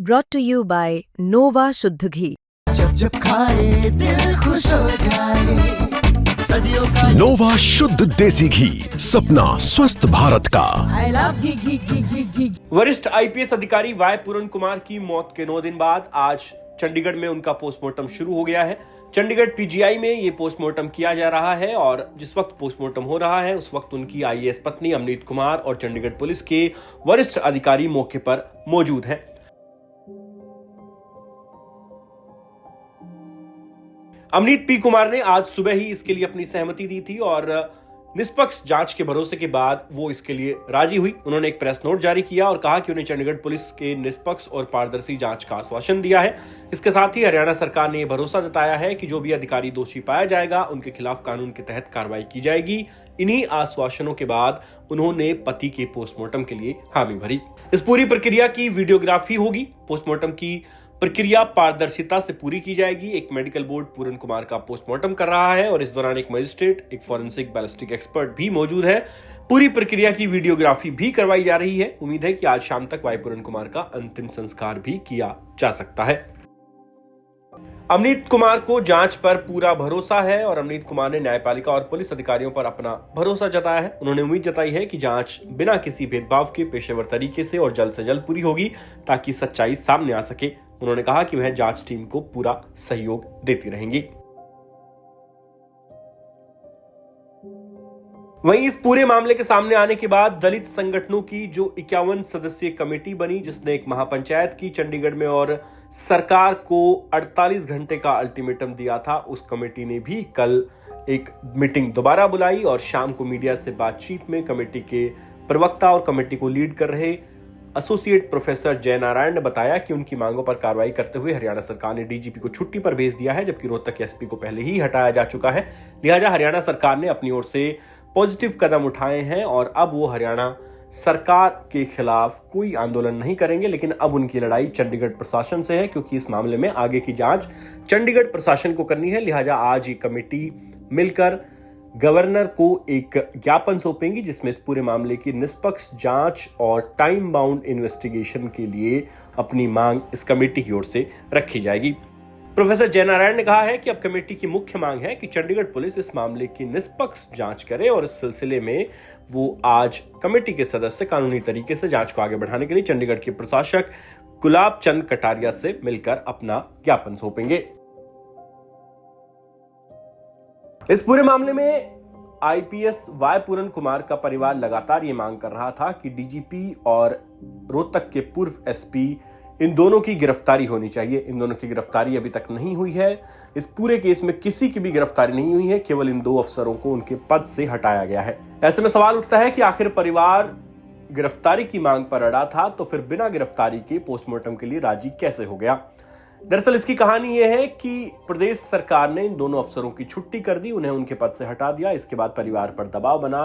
brought to you by Nova शुद्ध घी। जब जब खाए दिल खुश हो जाए, सदियों का नोवा शुद्ध देसी घी, सपना स्वस्थ भारत का। I love घी घी घी घी घी। वरिष्ठ आईपीएस अधिकारी वाई पूरन कुमार की मौत के 9 दिन बाद आज चंडीगढ़ में उनका पोस्टमार्टम शुरू हो गया है। चंडीगढ़ पीजीआई में ये पोस्टमार्टम किया जा रहा है और जिस वक्त पोस्टमार्टम हो रहा है उस वक्त उनकी आईएएस पत्नी अमनीत कुमार और चंडीगढ़ पुलिस के वरिष्ठ अधिकारी मौके पर मौजूद हैं। अमनीत पी कुमार ने आज सुबह ही इसके लिए अपनी सहमति दी थी और निष्पक्ष जांच के भरोसे के बाद वो इसके लिए राजी हुई। उन्होंने एक प्रेस नोट जारी किया और कहा कि उन्हें चंडीगढ़ पुलिस के निष्पक्ष और पारदर्शी जांच का आश्वासन दिया है। इसके साथ ही हरियाणा सरकार ने यह भरोसा जताया है कि जो भी अधिकारी दोषी पाया जाएगा उनके खिलाफ कानून के तहत कार्रवाई की जाएगी। इन्हीं आश्वासनों के बाद उन्होंने पति के पोस्टमार्टम के लिए हामी भरी। इस पूरी प्रक्रिया की वीडियोग्राफी होगी। पोस्टमार्टम की प्रक्रिया पारदर्शिता से पूरी की जाएगी। एक मेडिकल बोर्ड पूरन कुमार का पोस्टमार्टम कर रहा है और इस दौरान एक मजिस्ट्रेट, एक फॉरेंसिक बैलिस्टिक एक्सपर्ट भी मौजूद है। पूरी प्रक्रिया की वीडियोग्राफी भी करवाई जा रही है। उम्मीद है कि आज शाम तक वाई पूरन कुमार का अंतिम संस्कार भी किया जा सकता है। अमनीत कुमार को जांच पर पूरा भरोसा है और अमनीत कुमार ने न्यायपालिका और पुलिस अधिकारियों पर अपना भरोसा जताया है। उन्होंने उम्मीद जताई है कि जांच बिना किसी भेदभाव के पेशेवर तरीके से और जल्द से जल्द पूरी होगी ताकि सच्चाई सामने आ सके। उन्होंने कहा कि वह जांच टीम को पूरा सहयोग देती रहेंगी। वहीं इस पूरे मामले के सामने आने के बाद दलित संगठनों की जो 51 सदस्यीय कमेटी बनी, जिसने एक महापंचायत की चंडीगढ़ में और सरकार को 48 घंटे का अल्टीमेटम दिया था, उस कमेटी ने भी कल एक मीटिंग दोबारा बुलाई और शाम को मीडिया से बातचीत में कमेटी के प्रवक्ता और कमेटी को लीड कर रहे एसोसिएट प्रोफेसर जयनारायण ने बताया कि उनकी मांगों पर कार्रवाई करते हुए हरियाणा सरकार ने डीजीपी को छुट्टी पर भेज दिया है, जबकि रोहतक एसपी को पहले ही हटाया जा चुका है। लिहाजा हरियाणा सरकार ने अपनी ओर से पॉजिटिव कदम उठाए हैं और अब वो हरियाणा सरकार के खिलाफ कोई आंदोलन नहीं करेंगे। लेकिन अब उनकी लड़ाई चंडीगढ़ प्रशासन से है, क्योंकि इस मामले में आगे की जांच चंडीगढ़ प्रशासन को करनी है। लिहाजा आज ये कमेटी मिलकर गवर्नर को एक ज्ञापन सौंपेंगी, जिसमें इस पूरे मामले की निष्पक्ष जांच और टाइम बाउंड इन्वेस्टिगेशन के लिए अपनी मांग इस कमेटी की ओर से रखी जाएगी। प्रोफेसर जयनारायण ने कहा है कि अब कमेटी की मुख्य मांग है कि चंडीगढ़ पुलिस इस मामले की निष्पक्ष जांच करे और इस सिलसिले में वो आज कमेटी के सदस्य कानूनी तरीके से जांच को आगे बढ़ाने के लिए चंडीगढ़ के प्रशासक गुलाब चंद कटारिया से मिलकर अपना ज्ञापन सौंपेंगे। इस पूरे मामले में आईपीएस वाई पूरन कुमार का परिवार लगातार ये मांग कर रहा था कि डीजीपी और रोहतक के पूर्व एसपी इन दोनों की गिरफ्तारी होनी चाहिए। इन दोनों की गिरफ्तारी अभी तक नहीं हुई है। इस पूरे केस में किसी की भी गिरफ्तारी नहीं हुई है, केवल इन 2 अफसरों को उनके पद से हटाया गया है। ऐसे में सवाल उठता है कि आखिर परिवार गिरफ्तारी की मांग पर अड़ा था तो फिर बिना गिरफ्तारी के पोस्टमार्टम के लिए राजी कैसे हो गया। दरअसल इसकी कहानी यह है कि प्रदेश सरकार ने इन दोनों अफसरों की छुट्टी कर दी, उन्हें उनके पद से हटा दिया। इसके बाद परिवार पर दबाव बना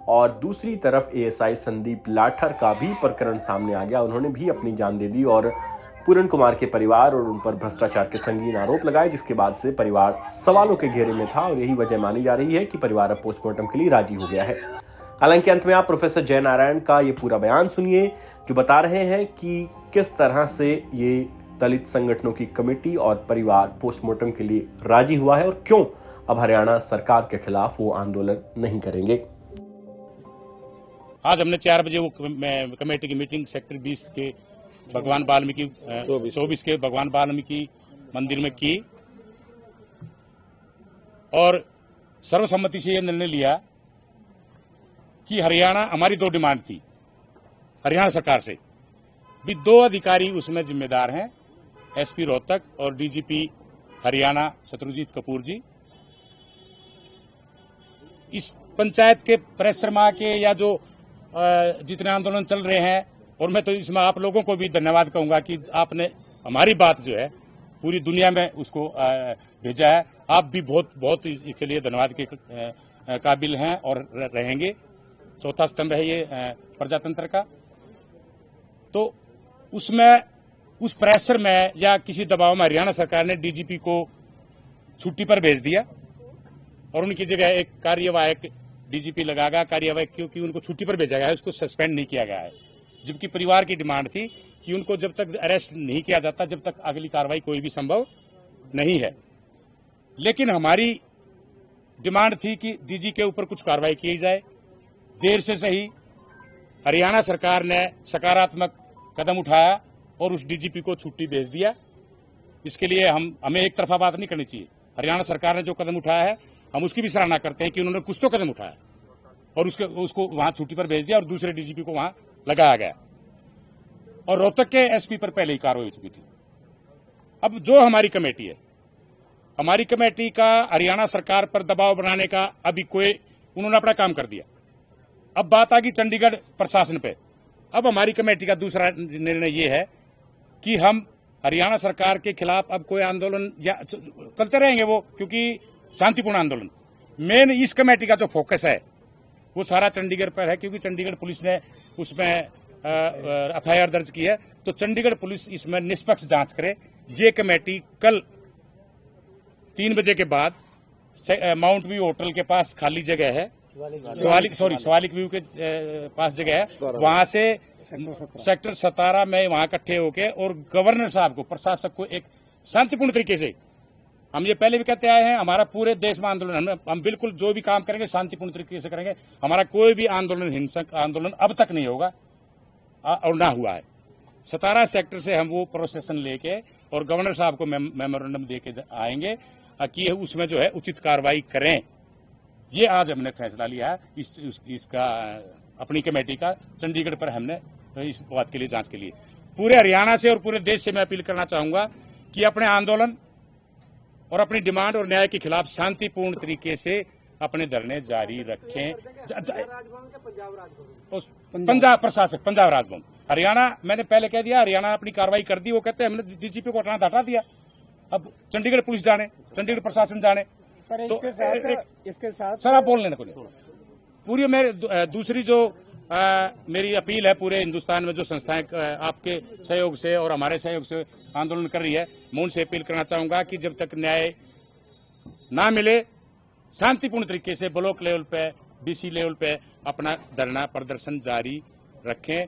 और दूसरी तरफ एएसआई संदीप लाठर का भी प्रकरण सामने आ गया। उन्होंने भी अपनी जान दे दी और पूरन कुमार के परिवार और उन पर भ्रष्टाचार के संगीन आरोप लगाए, जिसके बाद से परिवार सवालों के घेरे में था और यही वजह मानी जा रही है कि परिवार अब पोस्टमार्टम के लिए राजी हो गया है। हालांकि अंत में आप प्रोफेसर जयनारायण का ये पूरा बयान सुनिए, जो बता रहे हैं कि किस तरह से ये दलित संगठनों की कमेटी और परिवार पोस्टमार्टम के लिए राजी हुआ है और क्यों अब हरियाणा सरकार के खिलाफ वो आंदोलन नहीं करेंगे। आज हमने 4 बजे वो कमेटी की मीटिंग सेक्टर 20 के भगवान वाल्मीकि 24 के भगवान वाल्मीकि मंदिर में की और सर्वसम्मति से यह निर्णय लिया कि हरियाणा, हमारी 2 डिमांड थी हरियाणा सरकार से भी। 2 अधिकारी उसमें जिम्मेदार हैं, एसपी रोहतक और डीजीपी हरियाणा शत्रुजीत कपूर जी। इस पंचायत के परिश्रमा के या जो जितने आंदोलन चल रहे हैं, और मैं तो इसमें आप लोगों को भी धन्यवाद कहूंगा कि आपने हमारी बात जो है पूरी दुनिया में उसको भेजा है। आप भी बहुत इसके लिए धन्यवाद के काबिल हैं और रहेंगे। चौथा स्तंभ है ये प्रजातंत्र का। तो उसमें उस प्रेशर में या किसी दबाव में हरियाणा सरकार ने डीजीपी को छुट्टी पर भेज दिया और उनकी जगह एक कार्यवाहक डीजीपी लगागा। कार्यवाहक क्योंकि उनको छुट्टी पर भेजा गया है, उसको सस्पेंड नहीं किया गया है। जबकि परिवार की डिमांड थी कि उनको जब तक अरेस्ट नहीं किया जाता, जब तक अगली कार्रवाई कोई भी संभव नहीं है। लेकिन हमारी डिमांड थी कि डीजी के ऊपर कुछ कार्रवाई की जाए। देर से सही हरियाणा सरकार ने सकारात्मक कदम उठाया और उस डीजीपी को छुट्टी भेज दिया। इसके लिए हमें एक तरफा बात नहीं करनी चाहिए। हरियाणा सरकार ने जो कदम उठाया है हम उसकी भी सराहना करते हैं कि उन्होंने कुछ तो कदम उठाया और उसको वहां छुट्टी पर भेज दिया और दूसरे डीजीपी को वहां लगाया गया। और रोहतक के एसपी पर पहले ही कार्रवाई हो चुकी थी। अब जो हमारी कमेटी है, हमारी कमेटी का हरियाणा सरकार पर दबाव बनाने का अभी उन्होंने अपना काम कर दिया। अब बात आ गई चंडीगढ़ प्रशासन पे। अब हमारी कमेटी का दूसरा निर्णय ये है कि हम हरियाणा सरकार के खिलाफ अब कोई आंदोलन या चलते रहेंगे वो, क्योंकि शांतिपूर्ण आंदोलन। मेन इस कमेटी का जो फोकस है वो सारा चंडीगढ़ पर है, क्योंकि चंडीगढ़ पुलिस ने उसमें एफआईआर दर्ज की है। तो चंडीगढ़ पुलिस इसमें निष्पक्ष जांच करे। ये कमेटी कल 3 बजे के बाद माउंट व्यू होटल के पास खाली जगह है, शिवालिक व्यू के पास जगह है, वहां से सेक्टर 17 में वहां इकट्ठे होके और गवर्नर साहब को, प्रशासक को एक शांतिपूर्ण तरीके से, हम ये पहले भी कहते आए हैं, हमारा पूरे देश में आंदोलन, हम बिल्कुल जो भी काम करेंगे शांतिपूर्ण तरीके से करेंगे। हमारा कोई भी आंदोलन हिंसक आंदोलन अब तक नहीं होगा और ना हुआ है। 17 सेक्टर से हम वो प्रोसेसन लेके और गवर्नर साहब को मेमोरेंडम दे के आएंगे कि उसमें जो है उचित कार्रवाई करें। ये आज हमने फैसला लिया है इसका अपनी कमेटी का। चंडीगढ़ पर हमने इस बात के लिए जांच के लिए पूरे हरियाणा से और पूरे देश से मैं अपील करना चाहूंगा कि अपने आंदोलन और अपनी डिमांड और न्याय के खिलाफ शांतिपूर्ण तरीके से अपने धरने जारी रखें। पंजाब प्रशासक, पंजाब राजभवन, हरियाणा, मैंने पहले कह दिया, हरियाणा अपनी कार्रवाई कर दी। वो कहते हैं हमने डीजीपी को हटा दिया। अब चंडीगढ़ पुलिस जाने, चंडीगढ़ प्रशासन जाने। तो इसके साथ सर आप बोल लेना को नहीं। पूरी मेरे दूसरी जो मेरी अपील है, पूरे हिंदुस्तान में जो संस्थाएं आपके सहयोग से और हमारे सहयोग से आंदोलन कर रही है, मैं उनसे अपील करना चाहूंगा कि जब तक न्याय ना मिले शांतिपूर्ण तरीके से ब्लॉक लेवल पे, डीसी लेवल पे अपना धरना प्रदर्शन जारी रखें।